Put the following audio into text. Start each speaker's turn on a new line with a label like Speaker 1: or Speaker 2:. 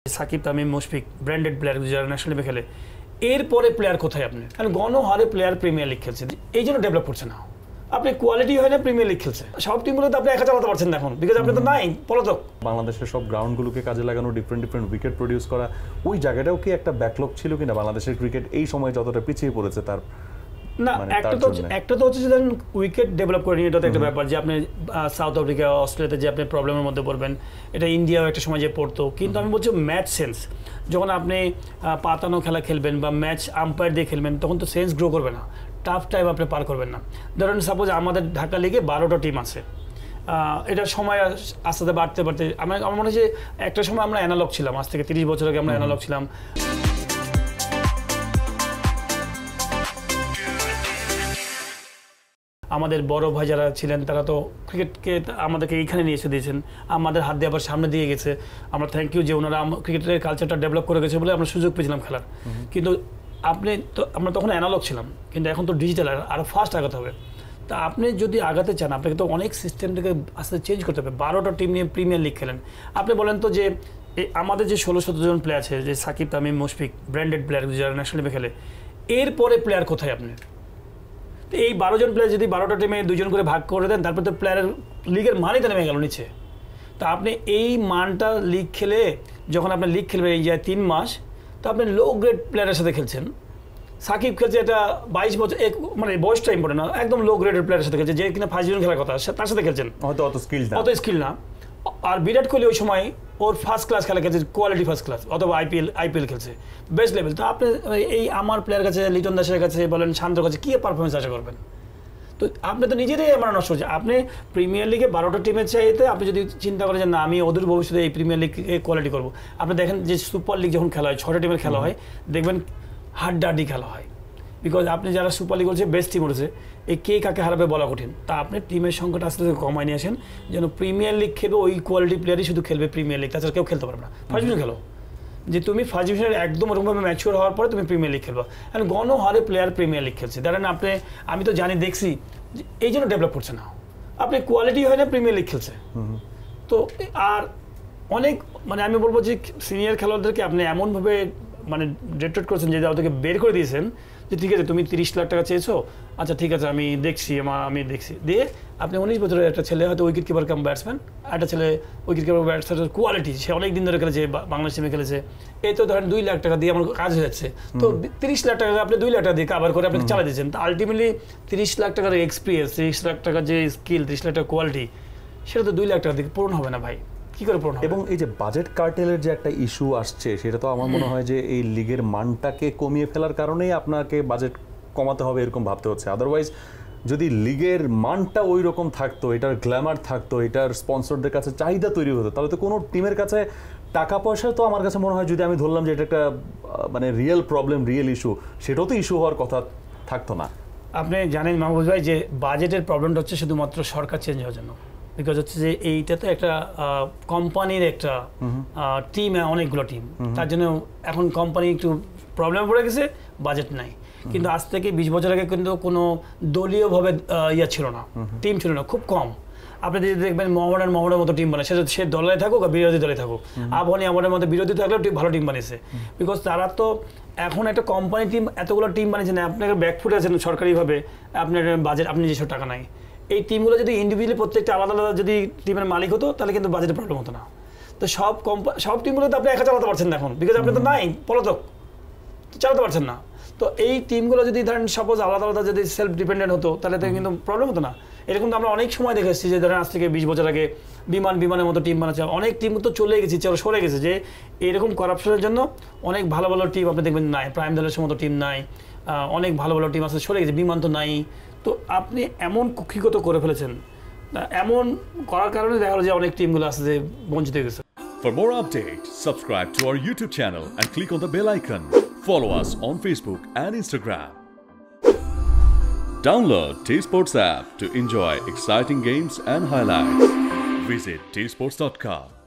Speaker 1: Shakib Tamim Mushfiq branded player যারা national টিমে খেলে এরপরে প্লেয়ার কোথায় আপনি কারণ গণহারে প্লেয়ার প্রিমিয়ার লিগ খেলছে এই জন্য ডেভেলপ করছে না আপনি কোয়ালিটি হয় না প্রিমিয়ার লিগ খেলছে সব টিমগুলোতে আপনি একা চালাতে পারছেন না এখন বিকজ আপনি তো নাই পলাতক
Speaker 2: বাংলাদেশের সব গ্রাউন্ডগুলোকে কাজে লাগানো ডিফারেন্ট উইকেট প্রডিউস করা ওই জায়গাটাও কি একটা ব্যাকলগ ছিল কিনা বাংলাদেশের ক্রিকেট এই সময় যতটা পিছিয়ে পড়েছে তার
Speaker 1: না একটা তো হচ্ছে যে উইকেট ডেভেলপ করে নিয়ে এটা তো একটা ব্যাপার যে আপনি সাউথ আফ্রিকা অস্ট্রেলিয়াতে যে আপনি প্রবলেমের মধ্যে পড়বেন এটা ইন্ডিয়াও একটা সময় যে পড়তো কিন্তু আমি বলছি ম্যাচ সেন্স যখন আপনি পাতানো খেলা খেলবেন বা ম্যাচ আম্পায়ার দিয়ে খেলবেন তখন তো সেন্স গ্রো করবে না টাফ টাইম আপনি পার করবেন না ধরেন সাপোজ আমাদের ঢাকা লিগে 12টা টিম আছে এটা সময় আস্তে আস্তে বাড়তে আমার মনে হয় যে একটা সময় আমরা অ্যানালগ ছিলাম আজ থেকে 30 বছর আগে আমরা অ্যানালগ ছিলাম আমাদের বড় ভাই যারা ছিলেন তারা তো ক্রিকেটকে আমাদেরকে এইখানে নিয়ে এসে দিয়েছেন আমাদের হাত দিয়ে আবার সামনে দিয়ে গেছে আমরা থ্যাংক ইউ যে ওনারা ক্রিকেটের কালচারটা ডেভেলপ করে গেছে বলে আমরা সুযোগ পেয়েছিলাম খেলার কিন্তু আপনি তো আমরা তখন অ্যানালগ ছিলাম কিন্তু এখন তো ডিজিটাল আরও ফাস্ট আগাতে হবে তা আপনি যদি আগাতে চান আপনাকে তো অনেক সিস্টেমটাকে আস্তে চেঞ্জ করতে হবে 12টা টিম নিয়ে প্রিমিয়ার লিগ খেলেন আপনি বলেন তো যে আমাদের যে 16-17 জন প্লেয়ার আছে যে সাকিব তামিম মুশফিক ব্র্যান্ডেড প্লেয়ার যারা ন্যাশনাল টিমে খেলে এরপরে প্লেয়ার কোথায় আপনি তো এই 12 জন প্লেয়ার যদি 12টা টিমে 2 জন করে ভাগ করে দেন তারপর তো প্লেয়ারের লিগের মানই তো নেমে গেল নিচে তা আপনি এই মানটা লিগ খেলে যখন আপনি লিগ খেলবেন এই যায় 3 মাস তো আপনি লো গ্রেড প্লেয়ারের সাথে খেলছেন সাকিব খেলছে এটা 22 বছর মানে বয়সটা ইম্পর্টেন্ট না একদম লো গ্রেডের প্লেয়ারের সাথে খেলছে যে কিনা ফার্স্ট ডিভিশন খেলার কথা তার সাথে খেলছেন
Speaker 2: অত স্কিল না
Speaker 1: আর বিরাট কোহলি ওই সময় ওর ফার্স্ট ক্লাস খেলা খেলছে কোয়ালিটি ফার্স্ট ক্লাস অথবা আইপিএল খেলছে বেস্ট লেভেল তো আপনি এই আমার প্লেয়ার কাছে লিটন দাসের কাছে বলেন শান্তর কাছে কী পারফরমেন্স আশা করবেন তো আপনি তো নিজেরাই আমার নষ্ট হচ্ছে আপনি প্রিমিয়ার লিগে 12টা টিমের চাইতে আপনি যদি চিন্তা করেন যে না আমি ওদের ভবিষ্যতে এই প্রিমিয়ার লিগ কোয়ালিটি করবো আপনি দেখেন যে সুপার লিগ যখন খেলা হয় 6টা টিমের খেলা হয় দেখবেন হাড্ডাহাড্ডি খেলা হয় বিকজ আপনি যারা সুপার লিগ হচ্ছে বেস্ট টিম উঠেছে এই কে কাকে হারাবে বলা কঠিন তা আপনি টিমের সংখ্যাটা আস্তে আস্তে কমায় নিয়ে আসেন যেন প্রিমিয়ার লিগ খেলবে ওই কোয়ালিটি প্লেয়ারই শুধু খেলবে প্রিমিয়ার লিগ তাছাড়া কেউ খেলতে পারবে না ফার্স্ট ডিভিশন খেলো যে তুমি ফার্স্ট ডিভিশনের একদম ওরকমভাবে ম্যাচিওর হওয়ার পরে তুমি প্রিমিয়ার লিগ খেলবা এখন গণহারে প্লেয়ার প্রিমিয়ার লিগ খেলছে ধরেন আপনি আমি তো জানি দেখছি এই জন্য ডেভেলপ করছে না আপনি কোয়ালিটি হয় না প্রিমিয়ার লিগ খেলছে তো আর অনেক মানে আমি বলবো যে সিনিয়র খেলোয়াড়দেরকে আপনি এমনভাবে মানে ডেট্রেট করেছেন যে ওদেরকে বের করে দিয়েছেন যে ঠিক আছে তুমি 30 লাখ টাকা চেয়েছো আচ্ছা ঠিক আছে আমি দেখছি দিয়ে আপনি 19 বছরের একটা ছেলে হয়তো উইকেট কিপার কাম ব্যাটসম্যান একটা ছেলে উইকেট কিপার ব্যাটসম্যানের কোয়ালিটি সে অনেক দিন ধরে খেলেছে বাংলাদেশ টিমে খেলেছে এই তো ধরেন 2 লাখ টাকা দিয়ে আমার কাজ হয়ে যাচ্ছে তো 30 লাখ টাকা আপনি 2 লাখ টাকা দিয়ে কাভার করে আপনি চালা দিয়েছেন তো আলটিমেটলি 30 লাখ টাকার এক্সপিরিয়েন্স 30 লাখ টাকার যে স্কিল 30 লাখ টাকার কোয়ালিটি সেটা তো 2 লাখ টাকা দিয়ে পূরণ হবে না ভাই
Speaker 2: এবং এই যে বাজেট কার্টেলের যে একটা ইস্যু আসছে সেটা তো আমার মনে হয় যে এই লিগের মানটাকে কমিয়ে ফেলার কারণেই আপনাকে বাজেট কমাতে হবে এরকম ভাবতে হচ্ছে আদারওয়াইজ যদি লিগের মানটা ওই রকম থাকতো এটার গ্ল্যামার থাকতো এটার স্পন্সরদের কাছে চাহিদা তৈরি হতো তাহলে তো কোনো টিমের কাছে টাকা পয়সা তো আমার কাছে মনে হয় যদি আমি ধরলাম যে এটা একটা মানে রিয়েল প্রবলেম রিয়েল ইস্যু সেটাও তো ইস্যু হওয়ার কথা থাকতো না
Speaker 1: আপনি জানেন মাহবুব ভাই যে বাজেটের প্রবলেমটা হচ্ছে শুধুমাত্র সরকার চেঞ্জ হওয়ার জন্য বিকজ হচ্ছে যে এইটা তো একটা কোম্পানির একটা টিম অনেকগুলো টিম তার জন্য এখন কোম্পানি একটু প্রবলেমে পড়ে গেছে বাজেট নাই কিন্তু আজ থেকে 20 বছর আগে কিন্তু কোনো দলীয়ভাবে ছিল না টিম ছিল না খুব কম আপনি যদি দেখবেন মোহামেডানের মতো টিম বানায় সে দলে থাকুক আর বিরোধী দলে থাকুক আবহাওয়ার মতো বিরোধী থাকলেও ভালো টিম বানিয়েছে বিকজ তারা তো এখন একটা কোম্পানি টিম এতগুলো টিম বানিয়েছে না আপনাকে ব্যাকফুটে আছেন সরকারিভাবে আপনার বাজেট আপনি যেসব টাকা নাই এই টিমগুলো যদি ইন্ডিভিজুয়ালি প্রত্যেকটা আলাদা আলাদা যদি টিমের মালিক হতো তাহলে কিন্তু বাজেটের প্রবলেম হতো না তো সব টিমগুলো তো আপনি একা চালাতে পারছেন না এখন বিকজ আপনি তো নাই পলাতক চালাতে পারছেন না তো এই টিমগুলো যদি ধরেন সাপোজ আলাদা আলাদা যদি সেলফ ডিপেন্ডেন্ট হতো তাহলে তো কিন্তু প্রবলেম হতো না এরকম তো আমরা অনেক সময় দেখে এসেছি যে ধরেন আজ থেকে 20 বছর আগে বিমানের মতো টিম বানাচ্ছে অনেক টিম তো চলে গেছে সরে গেছে যে এরকম করাপশনের জন্য অনেক ভালো ভালো টিম আপনি দেখবেন নাই প্রাইম দলের মতো টিম নাই অনেক ভালো ভালো টিম আছে সরে গেছে বিমান তো নাই তো আপনি এমন কুক্ষিগত করে ফেলেছেন এমন করার কারণে দেখা গেল যে অনেক টিমগুলো আছে যে বঞ্চিত হয়ে গেছে
Speaker 3: For more updates, subscribe to our YouTube channel and click on the bell icon. Follow us on Facebook and Instagram. Download T-Sports app to enjoy exciting games and highlights. Visit tsports.com.